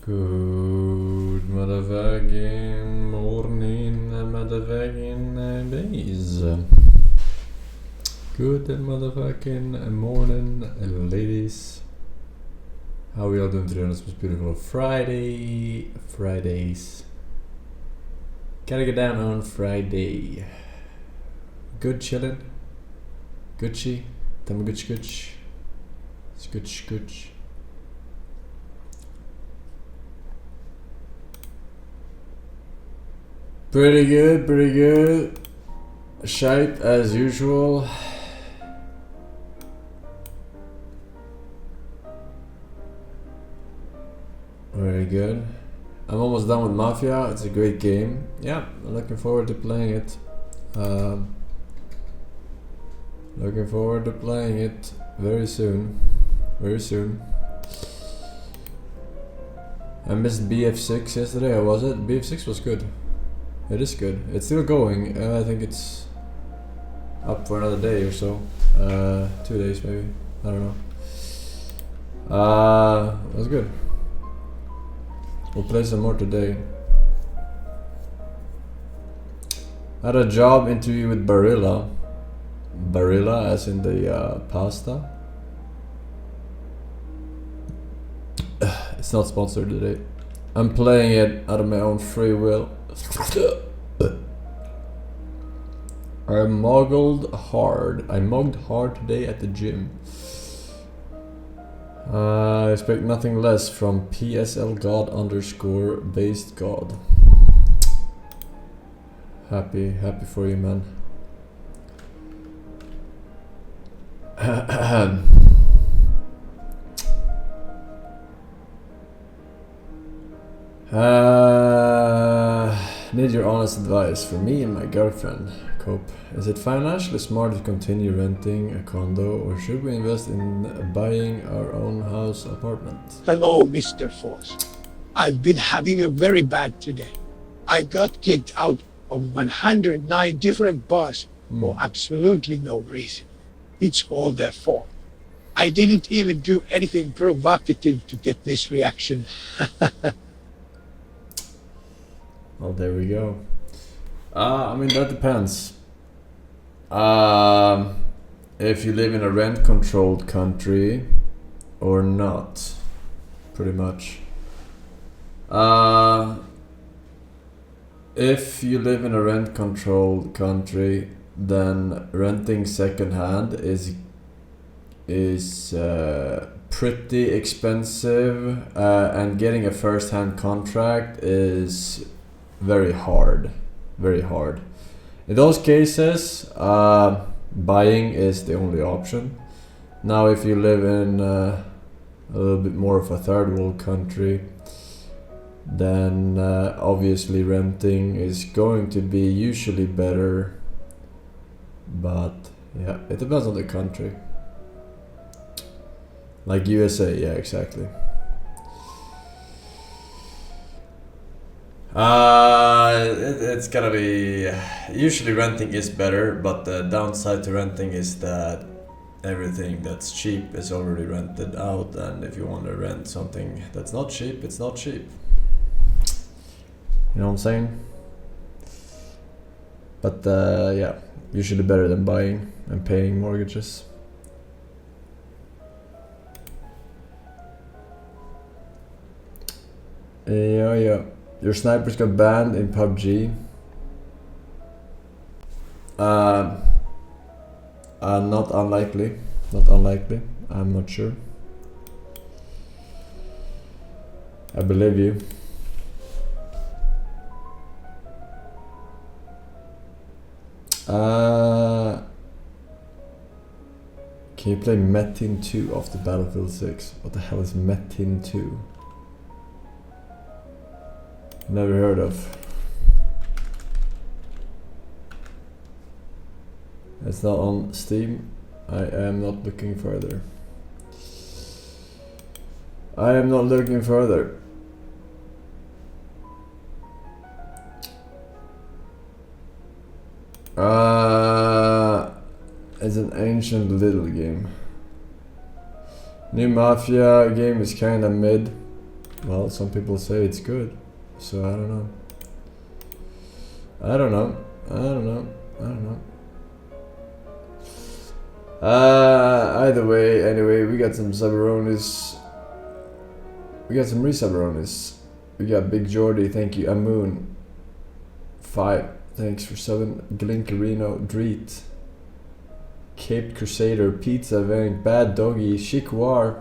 Good motherfucking morning, motherfucking days. Good motherfucking morning, ladies. How are we all doing today on this most beautiful Fridays? Gotta get down on Friday. Good chillin'. Gucci. Tamaguchi. Scooch. Pretty good. Shite as usual. Very good. I'm almost done with Mafia. It's a great game. Yeah, I'm looking forward to playing it. Looking forward to playing it very soon. I missed BF6 yesterday. How was it? BF6 was good. It is good. It's still going. I think it's up for another day or so. 2 days maybe. I don't know. It was good. We'll play some more today. I had a job interview with Barilla. Barilla as in the pasta. It's not sponsored today. I'm playing it out of my own free will. I mugged hard today at the gym. I expect nothing less from PSL God _ based God. Happy for you, man. Need your honest advice for me and my girlfriend. Cope. Is it financially smart to continue renting a condo, or should we invest in buying our own house apartment? Hello, Mr. Forsen. I've been having a very bad today. I got kicked out of 109 different bars for absolutely no reason. It's all their fault. I didn't even do anything provocative to get this reaction. Well, there we go. I mean, that depends. If you live in a rent-controlled country or not, pretty much. If you live in a rent-controlled country, then renting secondhand is pretty expensive, and getting a first-hand contract is very hard. In those cases, buying is the only option. Now, if you live in a little bit more of a third world country, then obviously renting is going to be usually better. But yeah, it depends on the country. Like USA, yeah, exactly. It's gonna be... Usually renting is better, but the downside to renting is that everything that's cheap is already rented out, and if you want to rent something that's not cheap, it's not cheap. You know what I'm saying? But yeah, usually better than buying and paying mortgages. Yeah. Your snipers got banned in PUBG. Not unlikely. I'm not sure. I believe you. Can you play Metin 2 off the Battlefield 6? What the hell is Metin 2? Never heard of. It's not on Steam. I am not looking further. It's an ancient little game. New Mafia game is kinda mid. Well, some people say it's good, so I don't know. I don't know. Either way, anyway, we got some Sabaronis. We got some re-Sabaronis. We got Big Jordy, thank you. Amoon, 5, thanks for 7. Glinkerino, Dreet. Cape Crusader, Pizza, Vank, Bad Doggy, Chikwar.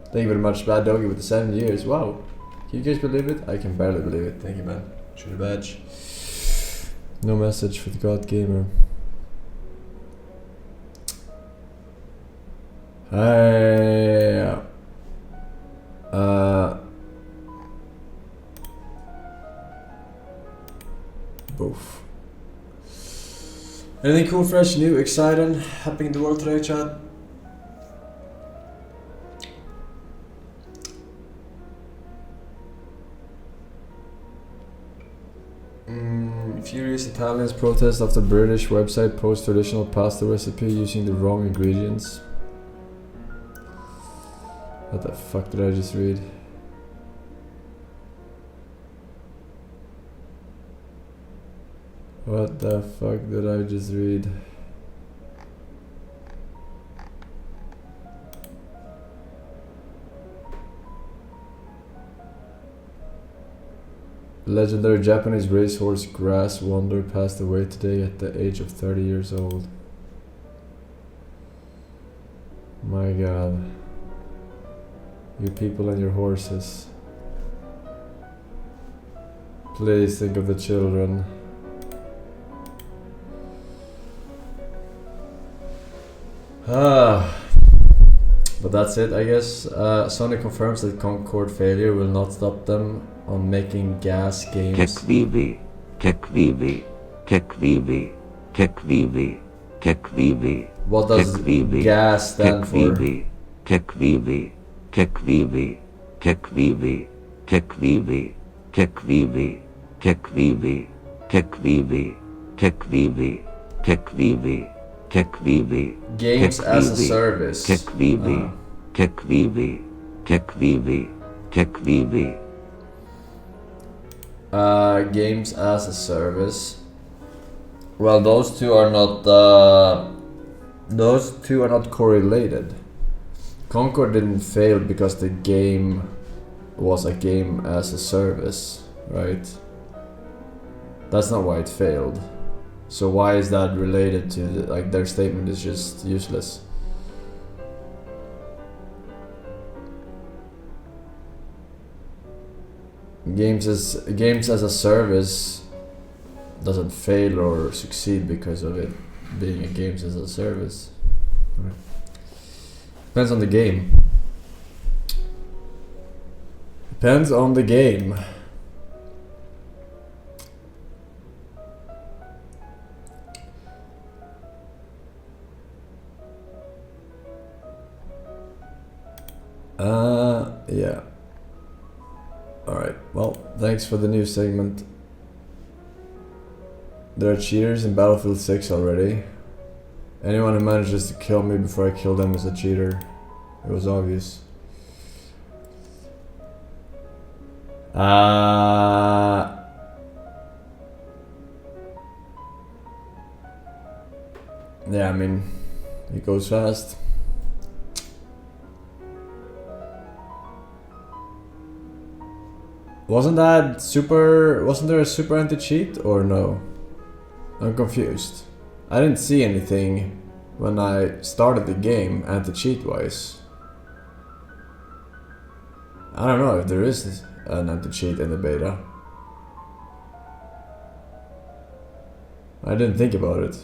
Thank you very much, Bad Doggy, with the 7 years. Wow. Can you guys believe it? I can barely believe it. Thank you, man. Shoot a badge. No message for the God Gamer. Hey. Boof. Anything cool, fresh, new, exciting happening in the world today, chat? Furious Italians protest after British website posts traditional pasta recipe using the wrong ingredients. What the fuck did I just read? What the fuck did I just read? Legendary Japanese racehorse Grass Wonder passed away today at the age of 30 years old. My god. You people and your horses. Please think of the children. But that's it, I guess. Sony confirms that Concorde failure will not stop them on making gas games. Tekvivi. What does gas stand for? Tekvivi. Games as a service. Games as a service. Well, those two are not correlated. Concorde didn't fail because the game was a game as a service, right? That's not why it failed. So why is that related to like their statement is just useless? Games as a service doesn't fail or succeed because of it being a games as a service. Right. Depends on the game. Depends on the game. Yeah. Alright, well, thanks for the new segment. There are cheaters in Battlefield 6 already. Anyone who manages to kill me before I kill them is a cheater. It was obvious. Yeah, I mean, it goes fast. Wasn't there a super anti-cheat or no? I'm confused. I didn't see anything when I started the game anti-cheat wise. I don't know if there is an anti-cheat in the beta. I didn't think about it.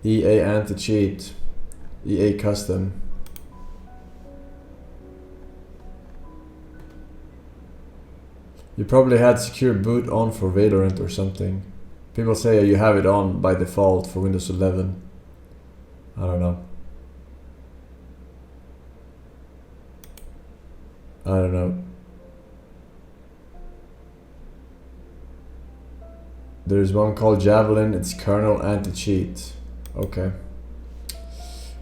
EA anti-cheat. EA custom. You probably had secure boot on for Valorant or something. People say you have it on by default for Windows 11. I don't know. I don't know. There's one called Javelin, it's kernel anti-cheat. Okay.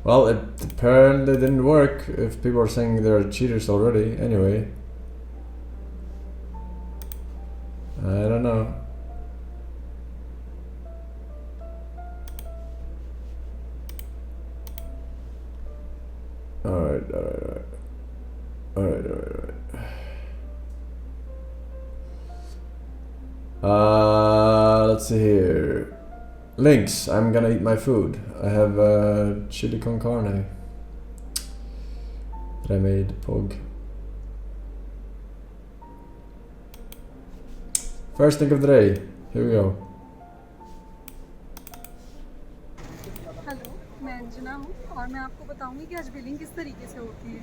Well, it apparently didn't work if people are saying they're cheaters already. Anyway. I don't know. Alright. Let's see here. Links. I'm gonna eat my food. I have chili con carne that I made. Pog. First thing of the day. Here we go. Hello, मैं अंजना हूँ और मैं आपको बताऊंगी कि आज billing किस तरीके से होती है।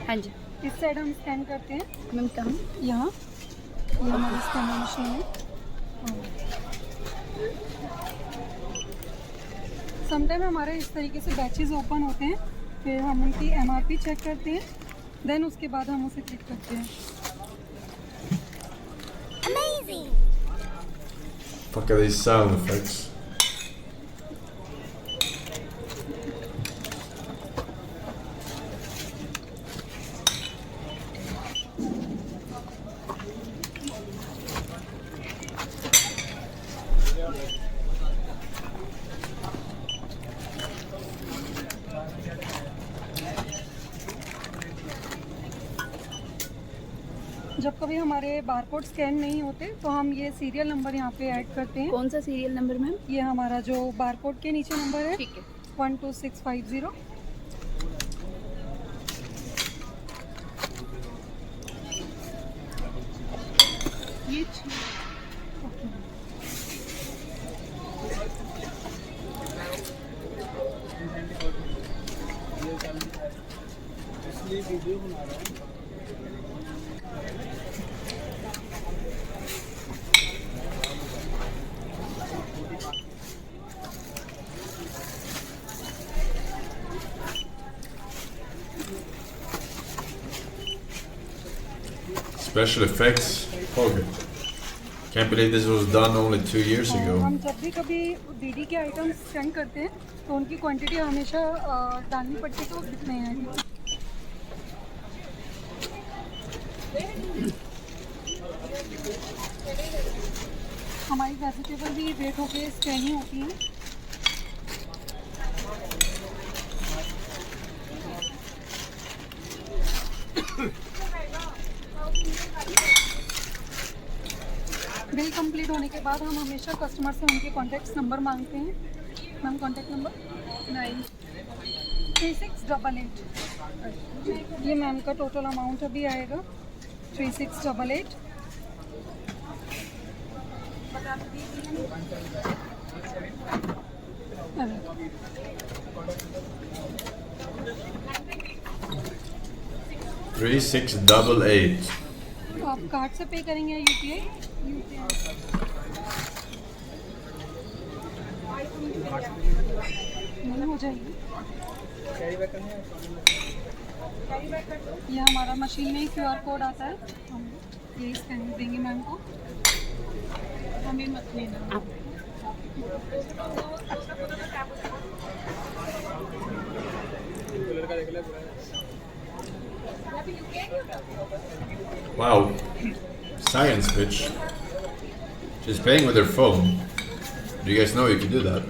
हाँ जी इस साइड हम स्कैन करते हैं। मैम कहाँ यहाँ ये हमारी स्कैनर मशीन है। समटाइम हमारे इस तरीके से बैचेस ओपन होते हैं, फिर हम उनकी MRP चेक करते हैं, देन उसके बाद हम उसे क्लिक करते हैं। Fuck are these sound effects? जब कभी हमारे बारकोड स्कैन नहीं होते तो हम ये सीरियल नंबर यहाँ पे ऐड करते हैं। कौन सा सीरियल नंबर मैम? ये हमारा जो बारकोड के नीचे नंबर है, ठीक है 12650। ये Special effects. Pog. Can't believe this was done only 2 years ago. हम जब भी कभी डीडी के आइटम्स सेंड करते हैं तो उनकी क्वांटिटी हमेशा डालनी पड़ती है, तो कितने हैं। हमारी वेजिटेबल भी वेट होके स्कैन ही होती है। बिल कंप्लीट होने के बाद हम हमेशा कस्टमर से उनके कॉन्टैक्ट नंबर मांगते हैं। Ma'am contact number 93688। ये मैम का टोटल अमाउंट अभी आएगा 3688। 3688. तो आप कार्ड से पे करेंगे या यूपीआई? नहीं हो जाएगी। ये हमारा मशीन में ही QR कोड आता है, हम ये स्कैन देंगे मैम को। हमें मत लेना। Wow. Science bitch. She's paying with her phone. Do you guys know you can do that?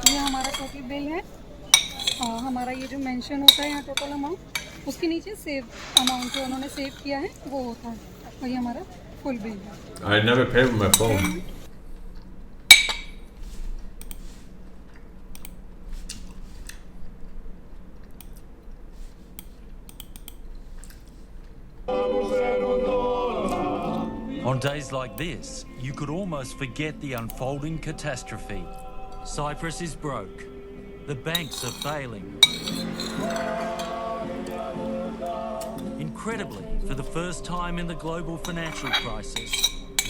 ये हमारा टोटल बिल है। हमारा ये जो मेंशन होता है यहाँ टोटल अमाउंट, उसके नीचे सेव अमाउंट जो उन्होंने सेव किया है वो होता है, और ये हमारा फुल बिल है। I never pay with my phone. On days like this, you could almost forget the unfolding catastrophe. Cyprus is broke. The banks are failing. Incredibly, for the first time in the global financial crisis,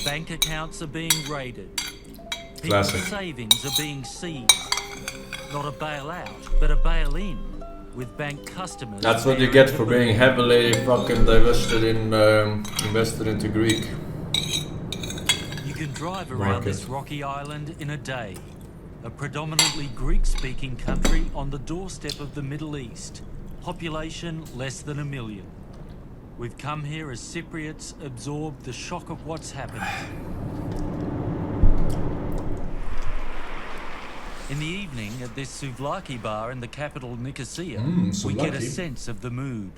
bank accounts are being raided. People's Classic. savings are being seized. Not a bailout, but a bail-in. with bank customers. That's what you get for being heavily fucking invested into Greek. You can drive around Market. this rocky island in a day. A predominantly Greek-speaking country on the doorstep of the Middle East. Population less than 1 million. We've come here as Cypriots absorb the shock of what's happened. In the evening, at this souvlaki bar in the capital Nicosia, we get a souvlaki. sense of the mood.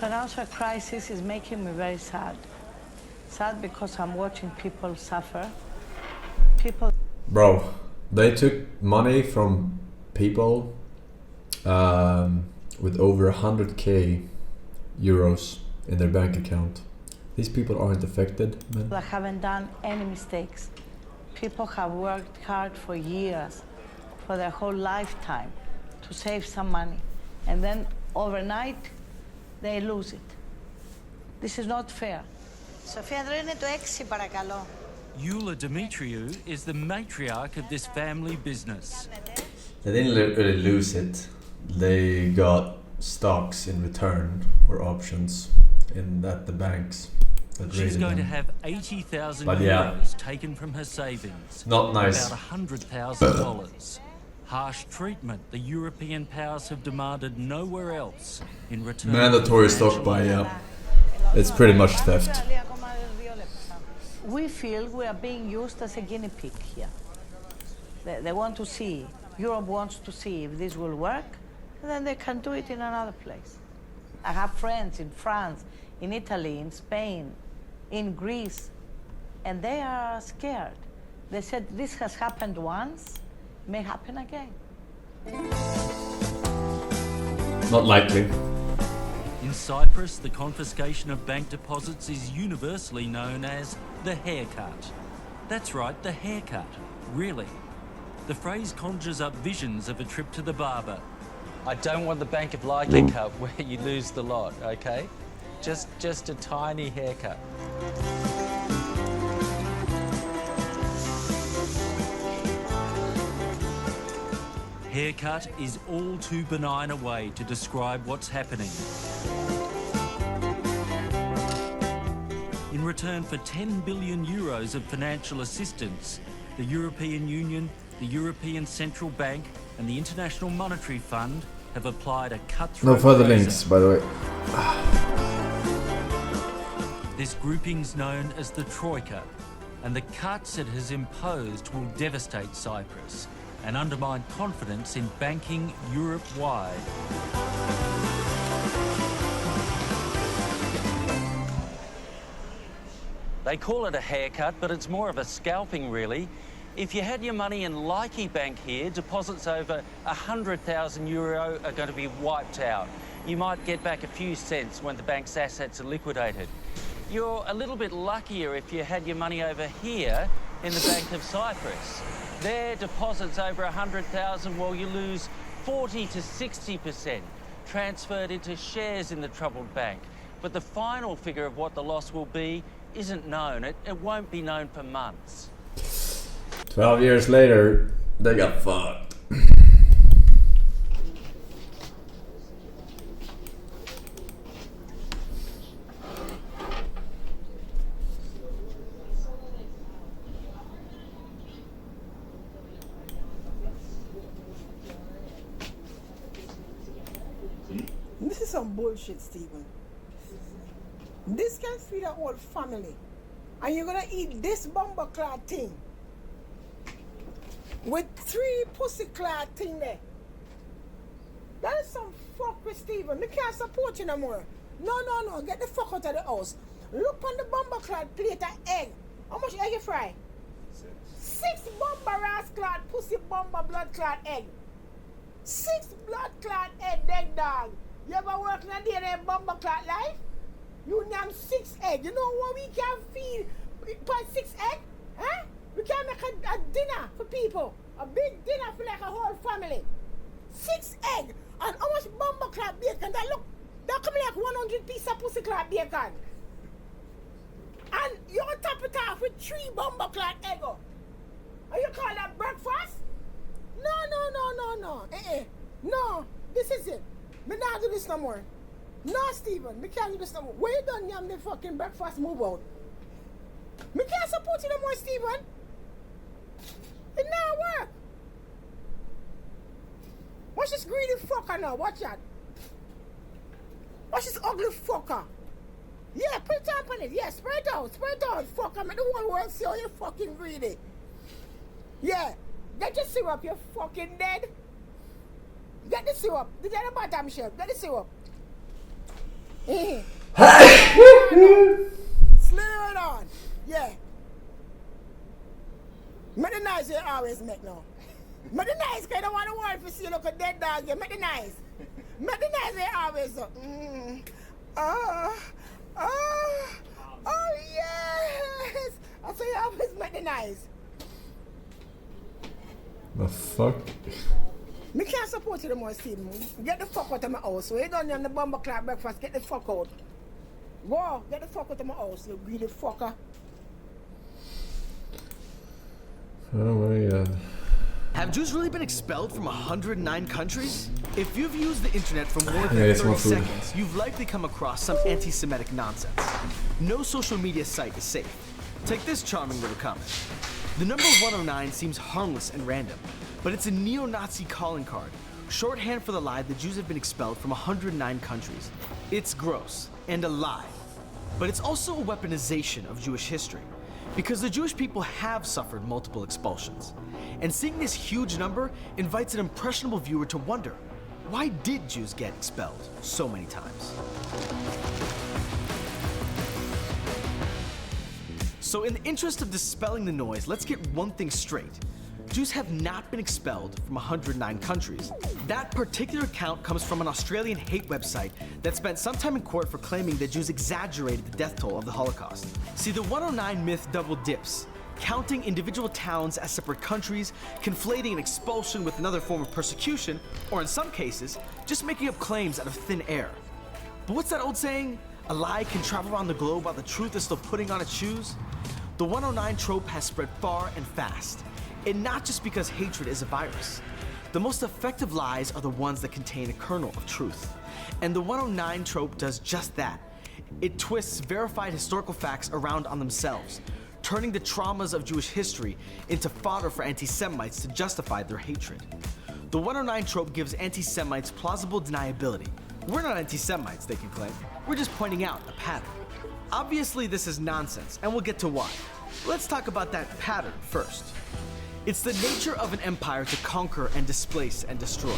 Financial crisis is making me very sad. Sad because I'm watching people suffer. People. Bro, they took money from people with over 100k euros in their bank account. These people aren't affected, man. that haven't done any mistakes. People have worked hard for years, for their whole lifetime, to save some money. And then overnight, they lose it. This is not fair. Σοφία, εδώ είναι το 6, παρακαλώ. Eula Dimitriou is the matriarch of this family business. They didn't really lose it. They got stocks in return or options in the banks. That She's rated going to them. have 80,000 But yeah. euros taken from her savings. Not nice. About $100,000. Harsh treatment the European powers have demanded nowhere else in return. Mandatory for stock financial buy, aid. yeah. It's pretty much theft. We feel we are being used as a guinea pig here. They want to see, Europe wants to see if this will work, and then they can do it in another place. I have friends in France, in Italy, in Spain, in Greece, and they are scared. They said this has happened once, may happen again. Not likely. In Cyprus, the confiscation of bank deposits is universally known as the haircut. That's right, the haircut. Really. The phrase conjures up visions of a trip to the barber. I don't want the Bank of Laika cut where you lose the lot, okay? Just a tiny haircut. Haircut is all too benign a way to describe what's happening. In return for 10 billion euros of financial assistance, the European Union, the European Central Bank and the International Monetary Fund have applied a cutthroat No further razor. links, by the way. This grouping's known as the Troika, and the cuts it has imposed will devastate Cyprus and undermine confidence in banking Europe-wide. They call it a haircut, but it's more of a scalping, really. If you had your money in Laiki Bank here, deposits over 100,000 euro are going to be wiped out. You might get back a few cents when the bank's assets are liquidated. You're a little bit luckier if you had your money over here in the Bank of Cyprus. Their deposits over 100,000, well, you lose 40 to 60% transferred into shares in the troubled bank. But the final figure of what the loss will be isn't known. It won't be known for months. 12 years later, they got fucked. This is some bullshit, Stephen. This can feed a whole family. And you're gonna eat this bumper clad thing with 3 pussy clad thing there. That is some fuck with Stephen. We can't support you no more. No. Get the fuck out of the house. Look on the bumper clad plate of egg. How much egg you fry? 6 bumper ass clad pussy bumper blood clad egg. 6 blood clad egg dog. You ever work in a day in a bumper clad life? You name 6 egg. You know what we can feed per 6 egg? Huh? We can make a dinner for people. A big dinner for like a whole family. 6 egg. And how much bumper clad bacon? That come like 100 pieces of pussy clad bacon. And you top it off with 3 bumper clad egg. And you call that breakfast? No. No, this is it. Me not do this no more. No, Stephen, me can't do this no more. Where you done yam the fucking breakfast move out? Me can't support you no more, Stephen. It not work. Watch this greedy fucker now, watch that. Watch this ugly fucker. Yeah, put it up on it. Yeah, spread it out, fucker. Make the whole world see how you fucking greedy. Yeah, get your syrup, you fucking dead. Get the syrup. Get the bottom shelf. Get the syrup. Slur it on. Yeah. Make the noise you always make now. Make the noise because I don't want the world to see you look a dead dog. Yeah, make the noise. Make the noise you always do. Oh yes. I say you always make the noise. The fuck? Me can't support you no more, Stephen. Get the fuck out of my house. So you done on the bomber clock breakfast, get the fuck out. Go, get the fuck out of my house, you greedy fucker. Oh my god. Have Jews really been expelled from 109 countries? If you've used the internet for more than Yeah, it's 30 more food. seconds, you've likely come across some anti-Semitic nonsense. No social media site is safe. Take this charming little comment. The number 109 seems harmless and random, but it's a neo-Nazi calling card, shorthand for the lie that Jews have been expelled from 109 countries. It's gross and a lie, but it's also a weaponization of Jewish history, because the Jewish people have suffered multiple expulsions. And seeing this huge number invites an impressionable viewer to wonder, why did Jews get expelled so many times? So in the interest of dispelling the noise, let's get one thing straight. Jews have not been expelled from 109 countries. That particular count comes from an Australian hate website that spent some time in court for claiming that Jews exaggerated the death toll of the Holocaust. See, the 109 myth double dips, counting individual towns as separate countries, conflating an expulsion with another form of persecution, or in some cases, just making up claims out of thin air. But what's that old saying? A lie can travel around the globe while the truth is still putting on its shoes? The 109 trope has spread far and fast, and not just because hatred is a virus. The most effective lies are the ones that contain a kernel of truth. And the 109 trope does just that. It twists verified historical facts around on themselves, turning the traumas of Jewish history into fodder for anti-Semites to justify their hatred. The 109 trope gives anti-Semites plausible deniability. We're not anti-Semites, they can claim. We're just pointing out a pattern. Obviously, this is nonsense, and we'll get to why. Let's talk about that pattern first. It's the nature of an empire to conquer and displace and destroy.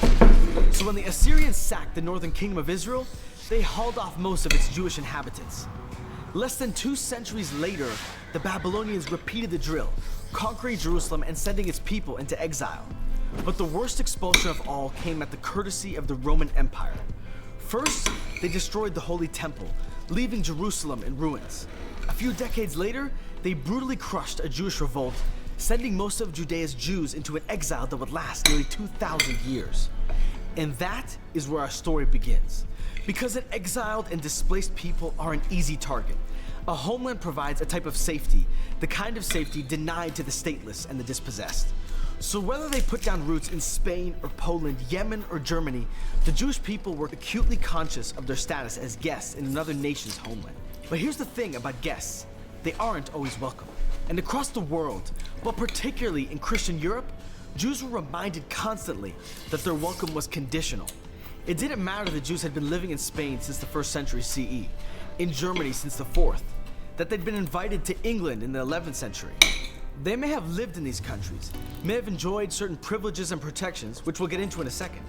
So when the Assyrians sacked the northern kingdom of Israel, they hauled off most of its Jewish inhabitants. Less than 2 centuries later, the Babylonians repeated the drill, conquering Jerusalem and sending its people into exile. But the worst expulsion of all came at the courtesy of the Roman Empire. First, they destroyed the Holy Temple, leaving Jerusalem in ruins. A few decades later, they brutally crushed a Jewish revolt, sending most of Judea's Jews into an exile that would last nearly 2,000 years. And that is where our story begins. Because an exiled and displaced people are an easy target. A homeland provides a type of safety, the kind of safety denied to the stateless and the dispossessed. So whether they put down roots in Spain or Poland, Yemen or Germany, the Jewish people were acutely conscious of their status as guests in another nation's homeland. But here's the thing about guests, they aren't always welcome. And across the world, but particularly in Christian Europe, Jews were reminded constantly that their welcome was conditional. It didn't matter that Jews had been living in Spain since the 1st century CE, in Germany since the 4th, that they'd been invited to England in the 11th century. They may have lived in these countries, may have enjoyed certain privileges and protections, which we'll get into in a second,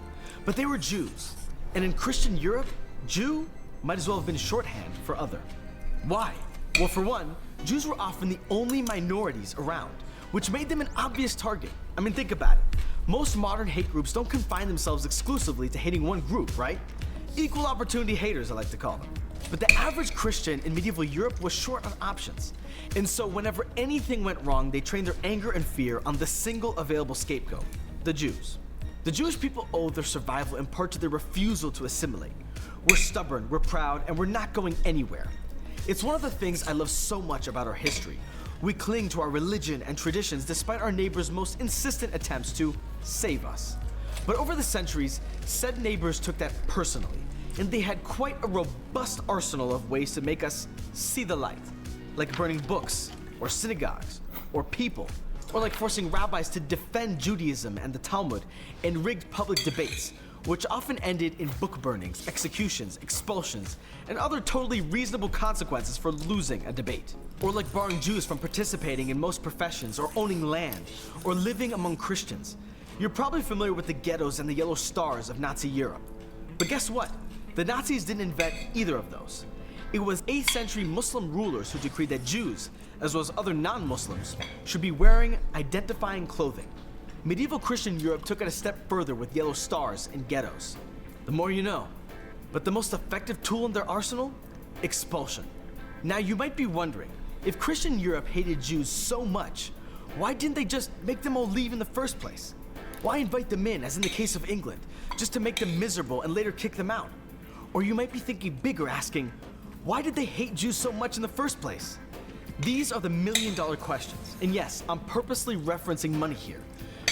but they were Jews. And in Christian Europe, Jew might as well have been shorthand for other. Why? Well, for one, Jews were often the only minorities around, which made them an obvious target. I mean, think about it. Most modern hate groups don't confine themselves exclusively to hating one group, right? Equal opportunity haters, I like to call them. But the average Christian in medieval Europe was short on options. And so whenever anything went wrong, they trained their anger and fear on the single available scapegoat, the Jews. The Jewish people owed their survival in part to their refusal to assimilate. We're stubborn, we're proud, and we're not going anywhere. It's one of the things I love so much about our history. We cling to our religion and traditions despite our neighbors' most insistent attempts to save us. But over the centuries, said neighbors took that personally, and they had quite a robust arsenal of ways to make us see the light, like burning books, or synagogues, or people, or like forcing rabbis to defend Judaism and the Talmud in rigged public debates, which often ended in book burnings, executions, expulsions, and other totally reasonable consequences for losing a debate. Or like barring Jews from participating in most professions, or owning land, or living among Christians. You're probably familiar with the ghettos and the yellow stars of Nazi Europe. But guess what? The Nazis didn't invent either of those. It was 8th century Muslim rulers who decreed that Jews, as well as other non-Muslims, should be wearing identifying clothing. Medieval Christian Europe took it a step further with yellow stars and ghettos. The more you know. But the most effective tool in their arsenal? Expulsion. Now you might be wondering, if Christian Europe hated Jews so much, why didn't they just make them all leave in the first place? Why invite them in, as in the case of England, just to make them miserable and later kick them out? Or you might be thinking bigger, asking, why did they hate Jews so much in the first place? These are the million-dollar questions. And yes, I'm purposely referencing money here,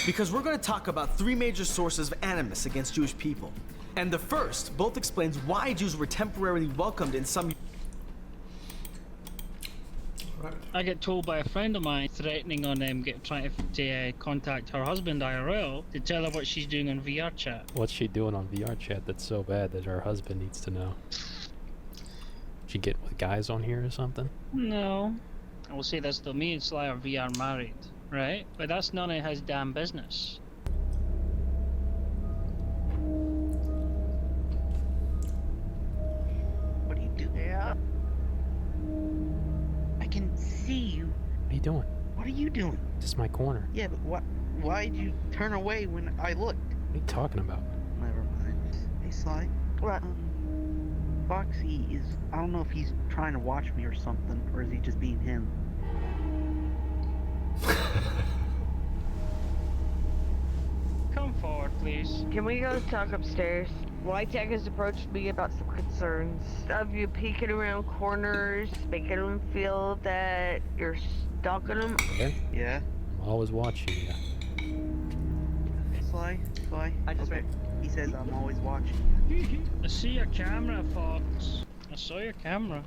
because we're going to talk about 3 major sources of animus against Jewish people. And the first both explains why Jews were temporarily welcomed in some... I get told by a friend of mine threatening on trying to contact her husband IRL to tell her what she's doing on VR chat. What's she doing on VR chat that's so bad that her husband needs to know? She get with guys on here or something? No. I will say this though, me and Sly are VR married, right? But that's none of his damn business. What do you do? Yeah. I can see you. What are you doing? What are you doing? This is my corner. Yeah, but why'd you turn away when I looked? What are you talking about? Never mind. Hey, Sly. What? Foxy is... I don't know if he's trying to watch me or something, or is he just being him? Come forward, please. Can we go talk upstairs? Whitech has approached me about some concerns of you peeking around corners, making them feel that you're stalking them. Yeah? Yeah. I'm always watching you. Sly? I just okay. He says I'm always watching. I see your camera, Fox. I saw your camera.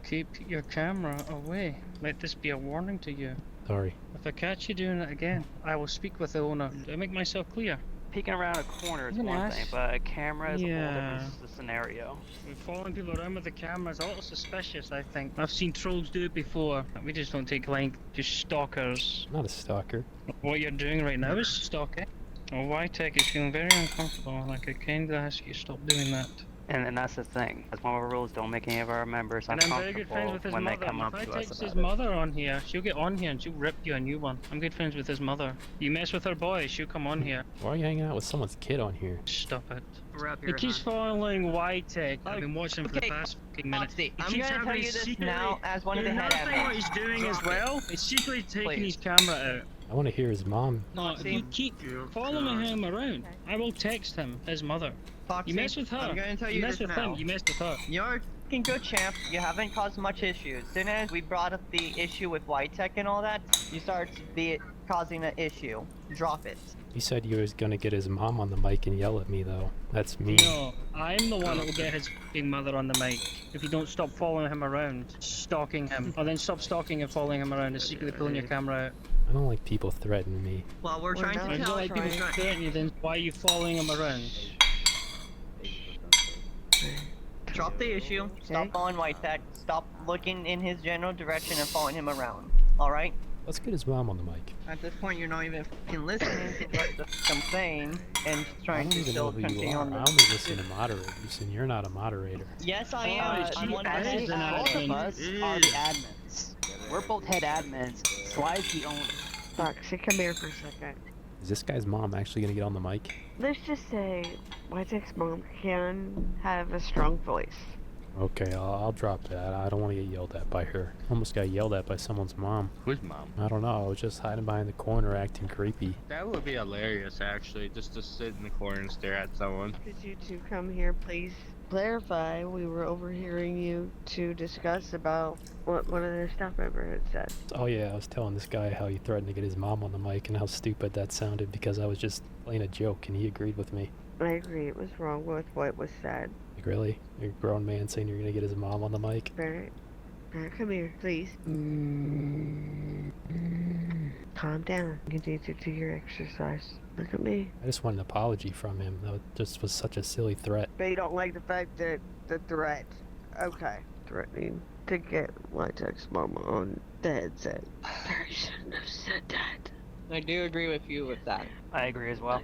Keep your camera away. Let this be a warning to you. Sorry. If I catch you doing it again, I will speak with the owner. Do I make myself clear? Peeking around a corner is one thing, but a camera is a whole different scenario. We're following people around with the cameras, a little suspicious, I think. I've seen trolls do it before. We just don't take like just stalkers. I'm not a stalker. What you're doing right now is stalking. Oh, Whitech is feeling very uncomfortable. Like I kindly ask you to stop doing that. And that's the thing. That's one of our rules. Don't make any of our members And I'm very good friends uncomfortable with his when mother. they come up If to I us text about his it. mother on here, she'll get on here and she'll rip you a new one. I'm good friends with his mother. You mess with her boy, she'll come on here. Why are you hanging out with someone's kid on here? Stop it. Wrap He your keeps hand. following Whitech. I've been watching him for the past fucking minute. Foxy, He I'm keeps gonna having tell you his this secretly- now as one of the head Another thing what admins. he's doing as well is secretly taking Please. his camera out. I want to hear his mom. No, if you keep following him around, I will text him, his mother. Foxy, You mess with her. I'm gonna tell you you mess this with now. him, you mess with her. You're a fucking good champ. You haven't caused much issues. As soon as we brought up the issue with Whitech and all that, you started causing an issue. Drop it. He said you was gonna get his mom on the mic and yell at me though. That's me. No, I'm the one that will get his fucking mother on the mic. If you don't stop following him around, stalking him, or then stop stalking and following him around and secretly pulling your camera out. I don't like people threatening me. Well, we're trying If to you tell don't like people threatening you, then why are you following him around? Drop the issue. Stop following Whitech. Stop looking in his general direction and following him around. Alright? Let's get his mom on the mic. At this point, you're not even fucking listening to what I'm saying and I trying don't to even still know who you continue are. on I the... only listen to moderators, and you're not a moderator. Yes, I am. I'm one of the both of us are the admins. We're both head admins. Sly's the owner. Foxy, come here for a second. Is this guy's mom actually gonna get on the mic? Let's just say Whitech's mom can have a strong voice. Okay, I'll drop that. I don't want to get yelled at by her. Almost got yelled at by someone's mom. Whose mom? I don't know. I was just hiding behind the corner acting creepy. That would be hilarious, actually, just to sit in the corner and stare at someone. Could you two come here, please? Clarify, we were overhearing you to discuss about what one of their staff members had said. Oh yeah, I was telling this guy how he threatened to get his mom on the mic and how stupid that sounded because I was just playing a joke and he agreed with me. I agree, it was wrong with what was said. Like, really? You're a grown man saying you're gonna get his mom on the mic? Barrett, come here, please. Calm down. You need to do your exercise. Look at me. I just want an apology from him. That just was such a silly threat. But you don't like the fact that the threat. Okay. Threatening to get Whitecheck's mama on the headset. Barry shouldn't have said that. I do agree with you with that. I agree as well.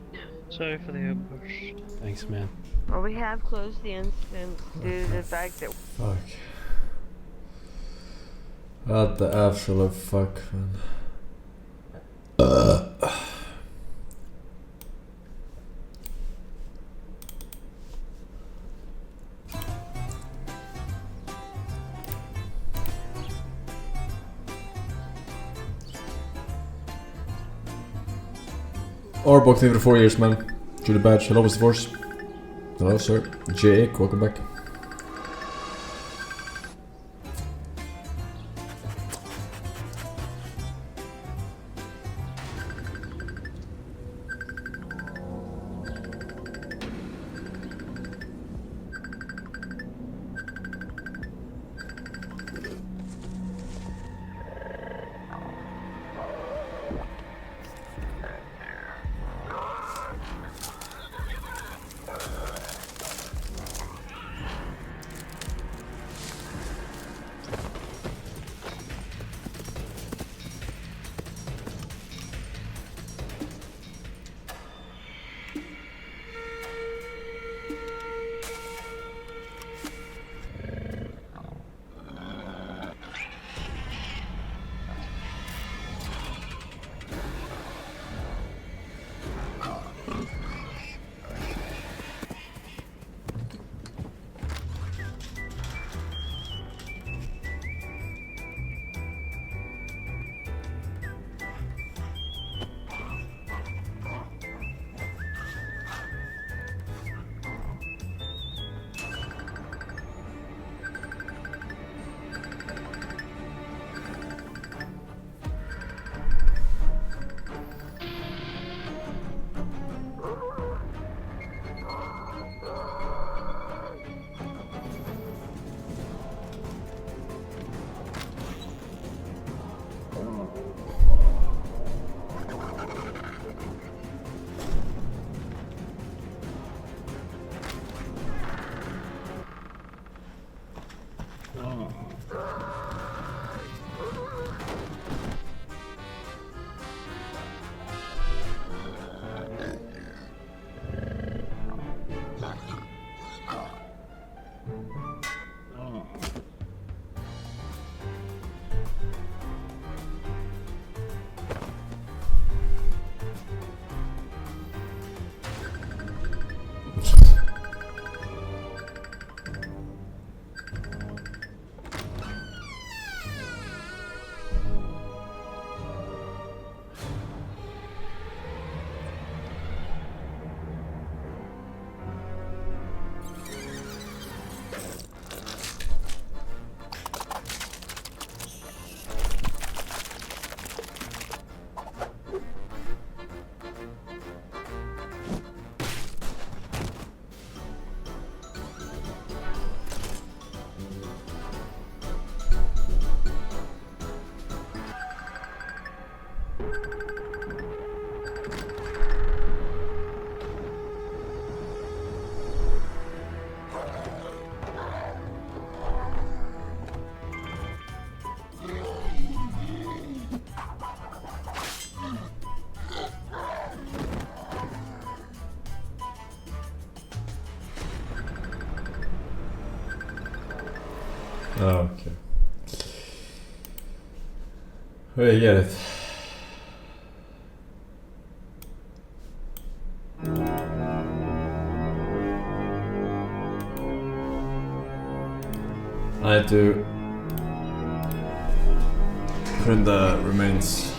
Sorry for the ambush. Thanks, man. Well, we have closed the incident due to the fact that... Fuck. What the absolute fuck, man. Arbok, thank you for 4 years, man. Judy Badge, hello, Mr. Force. Hello, sir. Jake, welcome back. Oh, okay. Where did you get it? I had to put in the remains.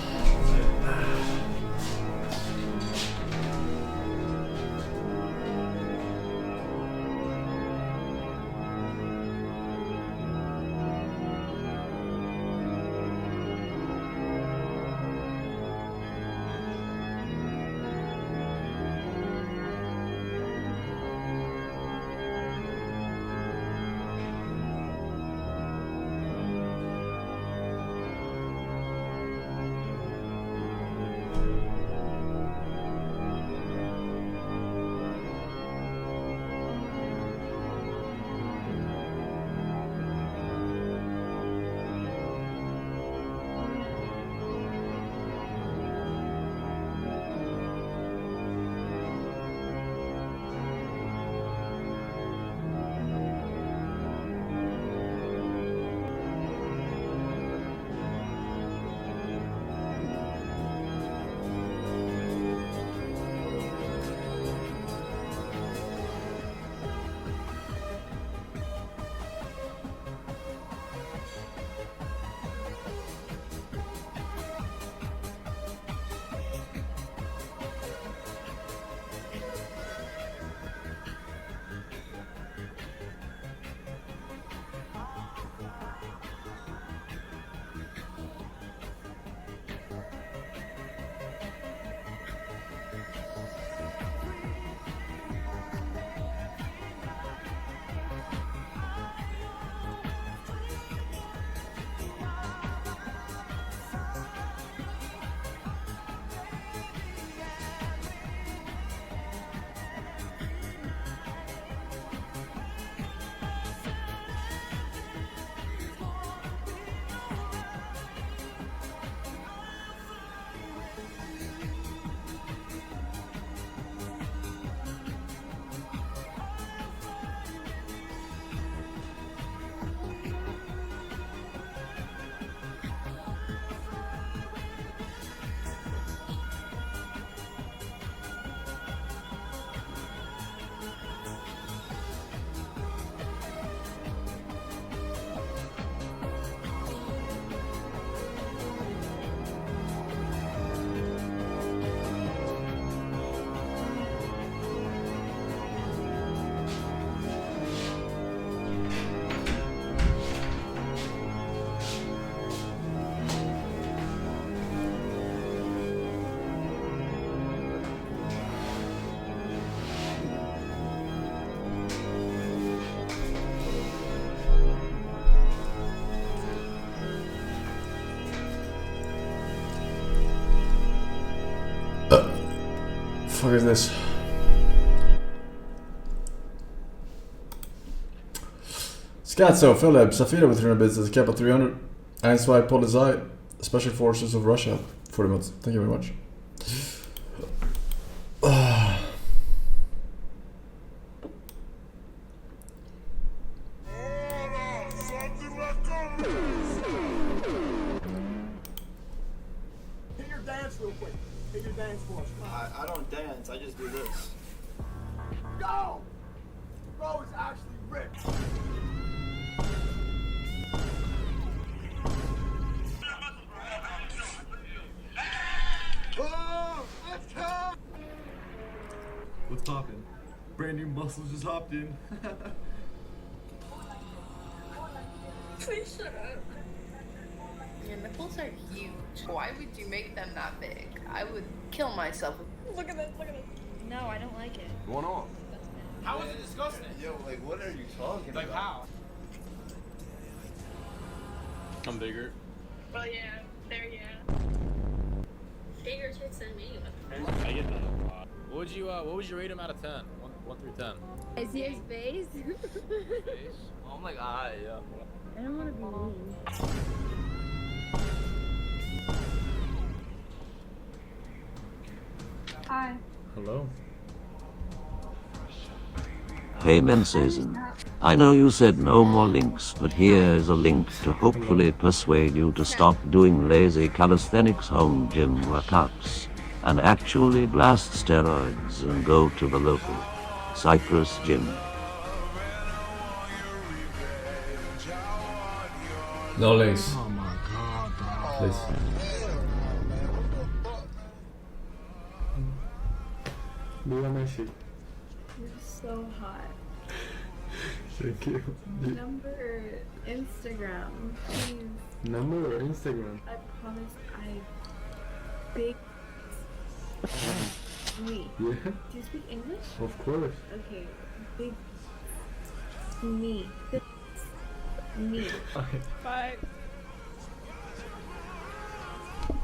Fuck is this? Scatso, Philip, Safira with 300 bits, Kappa 300, Einswai Polizei, Special Forces of Russia, 40 months. Thank you very much. Hit your dance real quick. Hit your dance for us. I don't dance, I just do this. Go! Bro is actually ripped. Oh, let's go! What's poppin'? Brand new muscles just hopped in. Please shut up. Your nipples are huge. Why would you make them that big? I would kill myself. Look at this, look at this. No, I don't like it. Going on? How is it disgusting? Yo, like, what are you talking about? Like how? I'm bigger. Well, yeah, there, yeah. Bigger tits than me. I get that a lot. What would you rate him out of 10? 1 through 10. Is he his base? I'm like, yeah. I don't want to be mean. Hi. Hello. Hey Rentfreesen. I know you said no more links, but here is a link to hopefully persuade you to stop doing lazy calisthenics home gym workouts and actually blast steroids and go to the local Cyprus gym. No links. Oh my god. Please. You're so hot. Thank you. Number, Instagram, please. Number or Instagram? I promise I big me. Yeah. Do you speak English? Of course. Okay. Big me. Big me. Okay. Bye.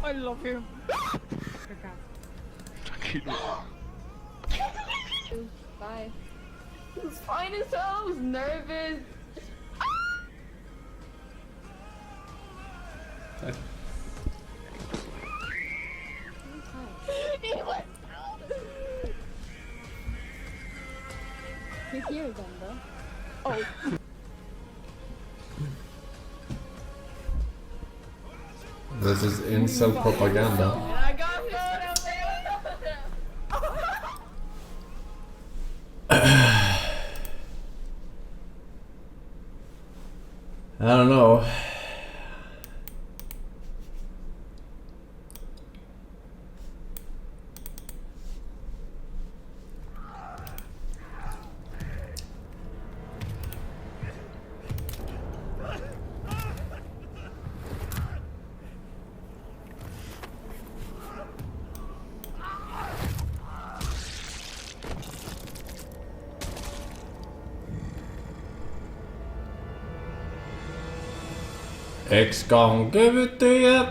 I love you. Tranquilo. Bye. It was fine as hell. I was nervous. You're here then, though. Oh. This is incel propaganda. I got photo. I don't know. X gon' give it to you.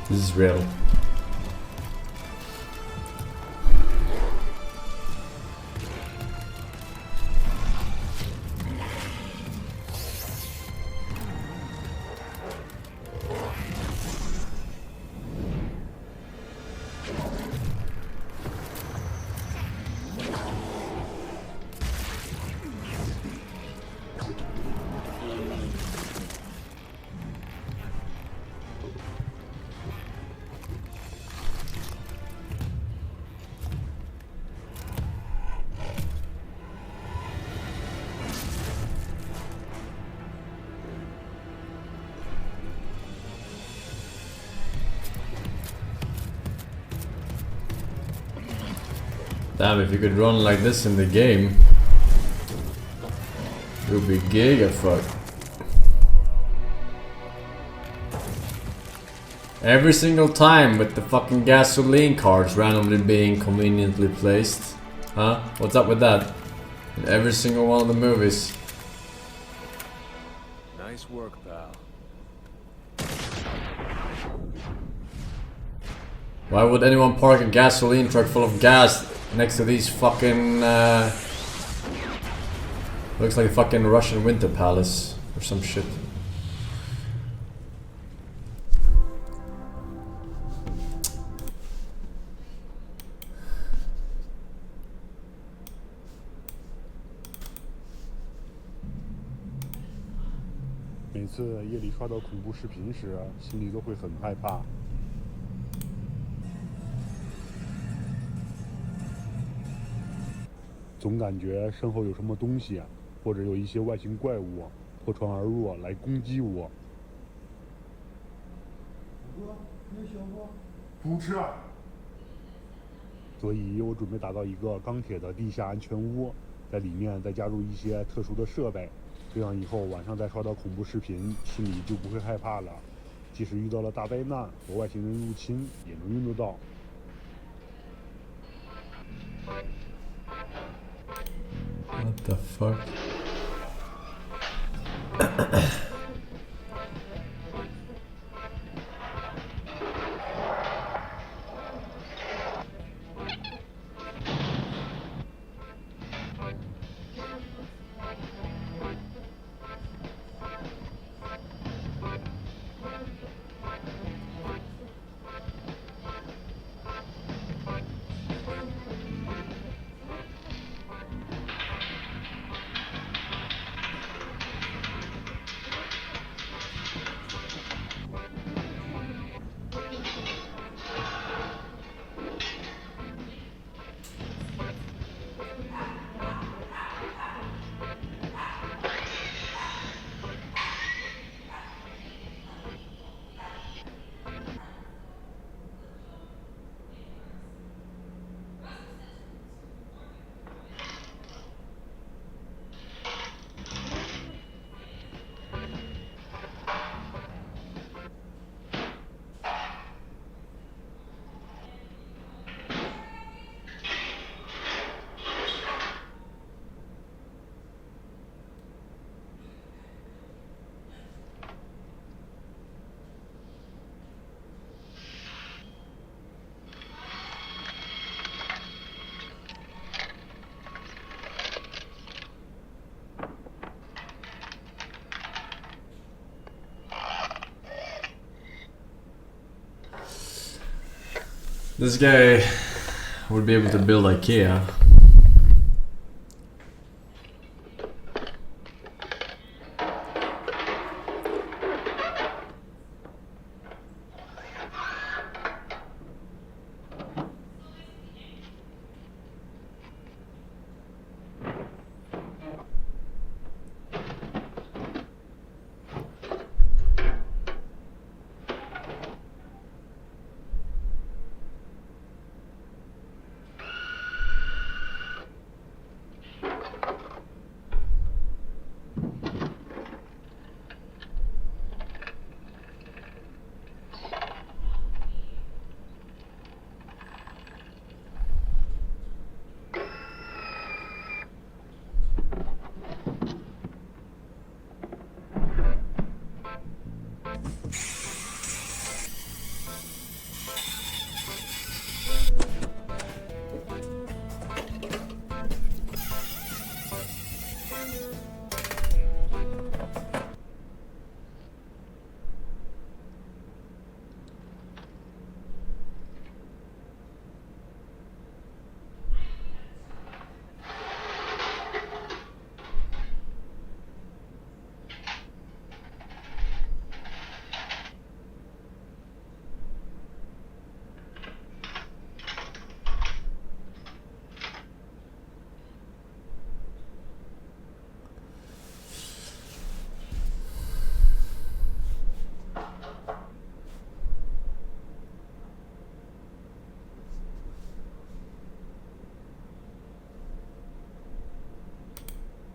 This is real. Damn, if you could run like this in the game, it would be giga fuck. Every single time with the fucking gasoline cards randomly being conveniently placed. Huh? What's up with that? In every single one of the movies. Nice work, pal. Why would anyone park a gasoline truck full of gas next to these fucking looks like a fucking Russian winter palace or some shit.每次夜里刷到恐怖视频时，心里都会很害怕。总感觉身后有什么东西，或者有一些外星怪物破窗而入来攻击我。不吃。所以我准备打造一个钢铁的地下安全屋，在里面再加入一些特殊的设备，这样以后晚上再刷到恐怖视频，心里就不会害怕了。即使遇到了大灾难和外星人入侵，也能用得到。What the fuck? This guy would be able to build IKEA.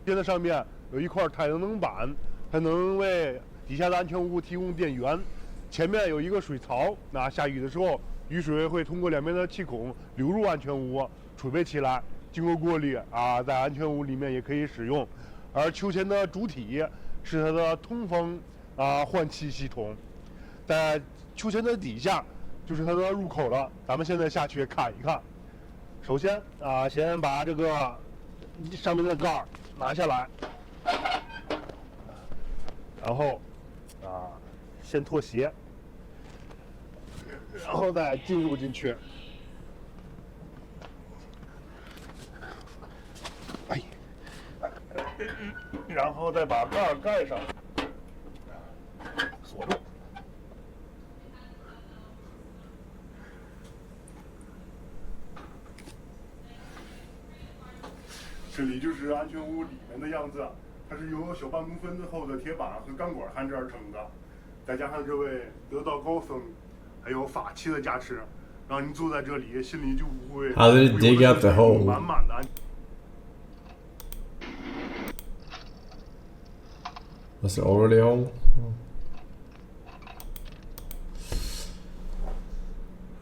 现在上面有一块太阳能板，它能为底下的安全屋提供电源。前面有一个水槽，那下雨的时候，雨水会通过两边的气孔流入安全屋，储备起来，经过过滤在安全屋里面也可以使用。而秋千的主体是它的通风换气系统，在秋千的底下就是它的入口了。咱们现在下去看一看。首先先把这个上面的盖儿拿下来，然后先脱鞋，然后再进入进去。然后再把盖儿盖上，锁住。这里就是安全屋里面的样子，它是由小半公分厚的铁板和钢管焊制而成的，再加上这位得道高僧还有法器的加持，让您坐在这里心里就不会 How did it dig out the hole? 满满的。Was it already a hole?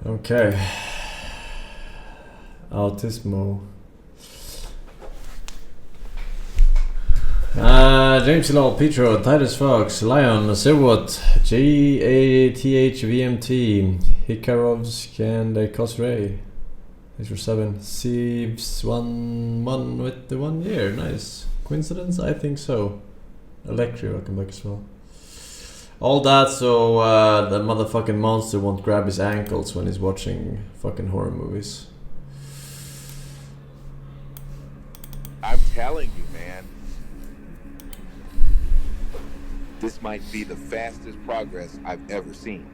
Okay. Autismo. James Law, Petro, Titus Fox, Lion, Sewot, JATHVMT, Hikarovsk, and Kosray. Thanks for 7. Sieves 1 with the 1 year. Nice. Coincidence? I think so. Electri, welcome back as well. All that so the motherfucking monster won't grab his ankles when he's watching fucking horror movies. I'm telling you, man. This might be the fastest progress I've ever seen.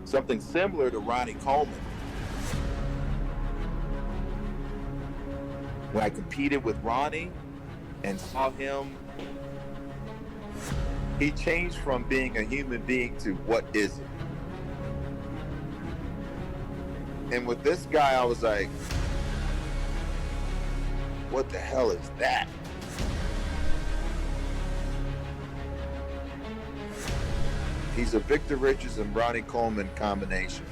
Something similar to Ronnie Coleman. When I competed with Ronnie and saw him, he changed from being a human being to what is it? And with this guy, I was like, what the hell is that? He's a Victor Richards and Ronnie Coleman combination.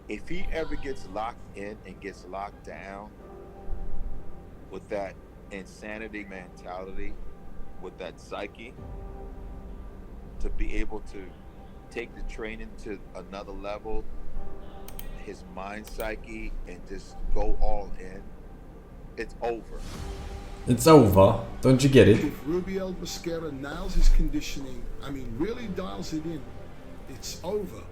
If he ever gets locked in and gets locked down with that insanity mentality, with that psyche, to be able to take the training to another level, his mind psyche, and just go all in, it's over. It's over. Don't you get it? If Rubiel Mosquera nails his conditioning, really dials it in, it's over.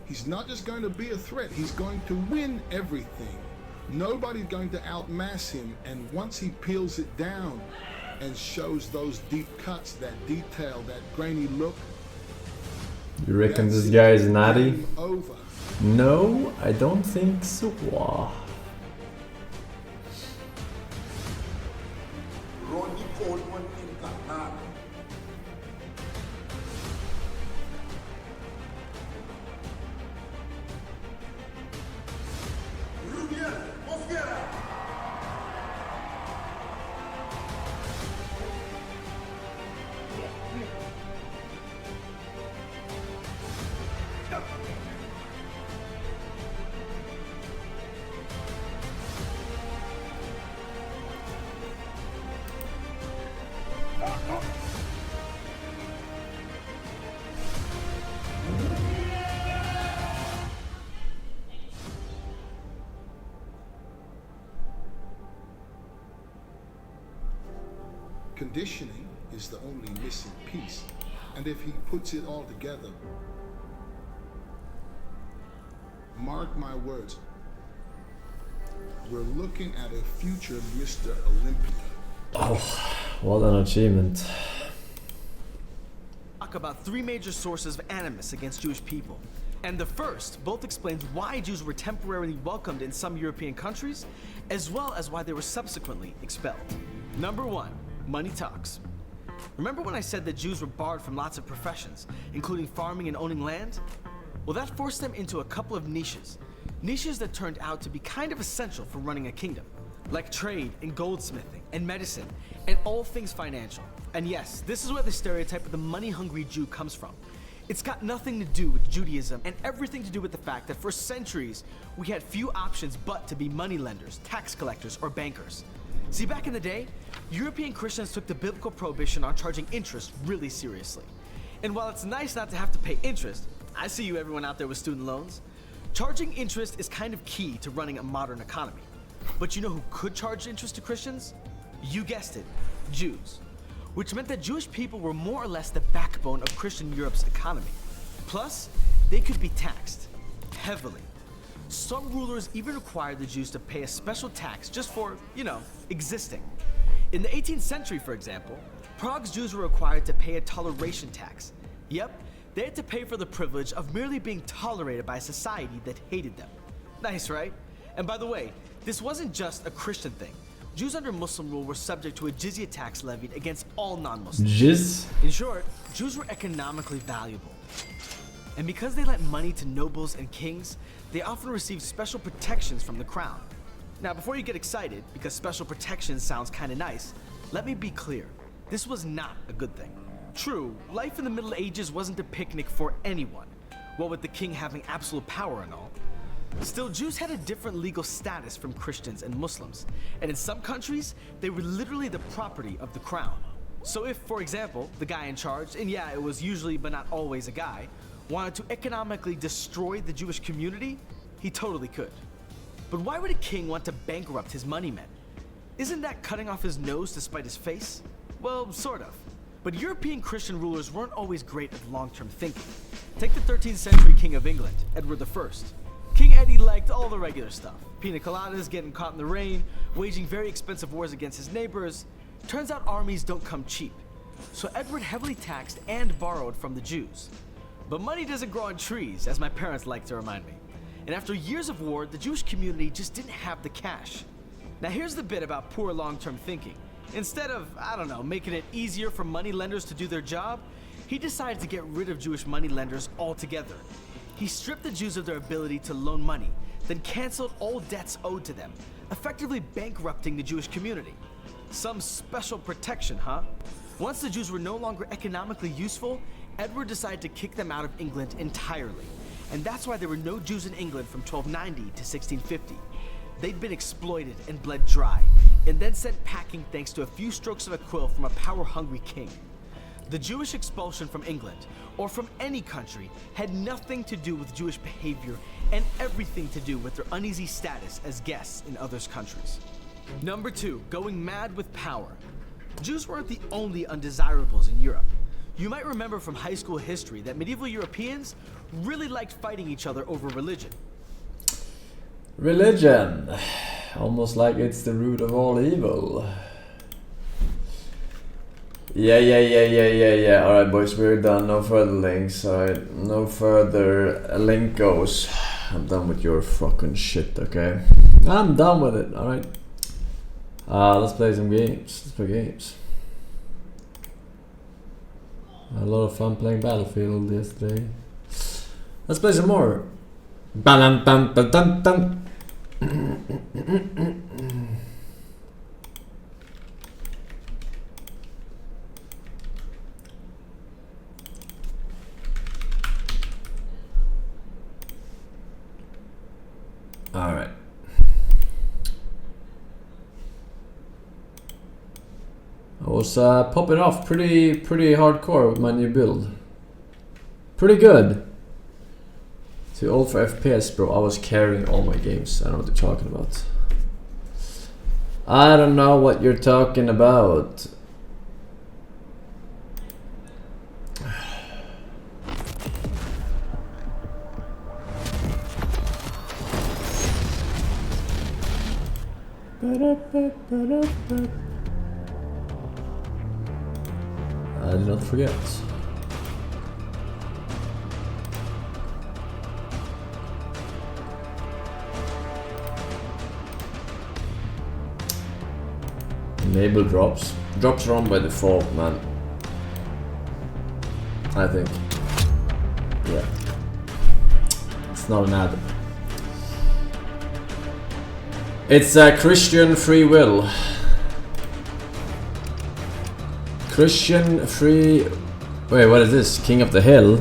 He's not just going to be a threat, he's going to win everything. Nobody's going to outmass him, and once he peels it down and shows those deep cuts, that detail, that grainy look. You reckon this guy is natty? Over. No, I don't think so. Ronnie Coleman encarnado. Conditioning is the only missing piece, and if he puts it all together, mark my words, we're looking at a future Mr. Olympia. Oh, what an achievement. Talk about 3 major sources of animus against Jewish people. And the first both explains why Jews were temporarily welcomed in some European countries, as well as why they were subsequently expelled. Number 1. Money talks. Remember when I said that Jews were barred from lots of professions, including farming and owning land? Well, that forced them into a couple of niches that turned out to be kind of essential for running a kingdom, like trade and goldsmithing and medicine and all things financial. And yes, this is where the stereotype of the money-hungry Jew comes from. It's got nothing to do with Judaism and everything to do with the fact that for centuries we had few options but to be moneylenders, tax collectors, or bankers. See, back in the day, European Christians took the biblical prohibition on charging interest really seriously. And while it's nice not to have to pay interest, I see you everyone out there with student loans, charging interest is kind of key to running a modern economy. But you know who could charge interest to Christians? You guessed it, Jews. Which meant that Jewish people were more or less the backbone of Christian Europe's economy. Plus, they could be taxed heavily. Some rulers even required the Jews to pay a special tax just for, existing. In the 18th century, for example, Prague's Jews were required to pay a toleration tax. Yep, they had to pay for the privilege of merely being tolerated by a society that hated them. Nice, right? And by the way, this wasn't just a Christian thing. Jews under Muslim rule were subject to a jizya tax levied against all non-Muslims. Jizz? In short, Jews were economically valuable. And because they lent money to nobles and kings, they often received special protections from the crown. Now, before you get excited, because special protection sounds kinda nice, let me be clear. This was not a good thing. True, life in the Middle Ages wasn't a picnic for anyone, what with the king having absolute power and all. Still, Jews had a different legal status from Christians and Muslims, and in some countries, they were literally the property of the crown. So if, for example, the guy in charge, and yeah, it was usually but not always a guy, wanted to economically destroy the Jewish community, he totally could. But why would a king want to bankrupt his moneymen? Isn't that cutting off his nose to spite his face? Well, sort of. But European Christian rulers weren't always great at long-term thinking. Take the 13th century King of England, Edward I. King Eddie liked all the regular stuff. Pina coladas, getting caught in the rain, waging very expensive wars against his neighbors. Turns out armies don't come cheap. So Edward heavily taxed and borrowed from the Jews. But money doesn't grow on trees, as my parents like to remind me. And after years of war, the Jewish community just didn't have the cash. Now here's the bit about poor long-term thinking. Instead of, making it easier for money lenders to do their job, he decided to get rid of Jewish money lenders altogether. He stripped the Jews of their ability to loan money, then canceled all debts owed to them, effectively bankrupting the Jewish community. Some special protection, huh? Once the Jews were no longer economically useful, Edward decided to kick them out of England entirely. And that's why there were no Jews in England from 1290 to 1650. They'd been exploited and bled dry, and then sent packing thanks to a few strokes of a quill from a power-hungry king. The Jewish expulsion from England, or from any country, had nothing to do with Jewish behavior and everything to do with their uneasy status as guests in others' countries. Number 2, going mad with power. Jews weren't the only undesirables in Europe. You might remember from high school history that medieval Europeans really liked fighting each other over religion. Religion. Almost like it's the root of all evil. Yeah. Alright, boys, we're done. No further links. Alright, no further linkos. I'm done with your fucking shit, okay? I'm done with it, alright? Let's play some games. Let's play games. I had a lot of fun playing Battlefield yesterday. Let's play some more. Balam bam ba dum dum. All right. I was popping off pretty hardcore with my new build. Pretty good. Too old for FPS, bro. I was carrying all my games. I don't know what you're talking about. I don't know what you're talking about. I did not forget. Enable drops. Drops are on by default, man. I think. Yeah. It's not an add. It's a Christian free will. Christian free... Wait, what is this? King of the Hill?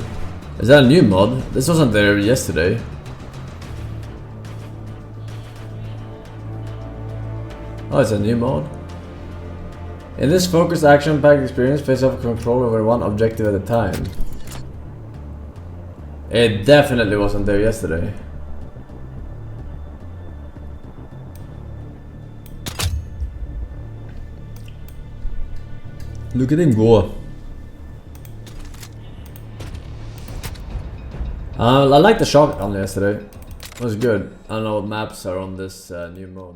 Is that a new mod? This wasn't there yesterday. Oh, it's a new mod? In this focused action-packed experience, face off control over one objective at a time. It definitely wasn't there yesterday. Look at him go. I liked the shotgun yesterday. It was good. I don't know what maps are on this new mode.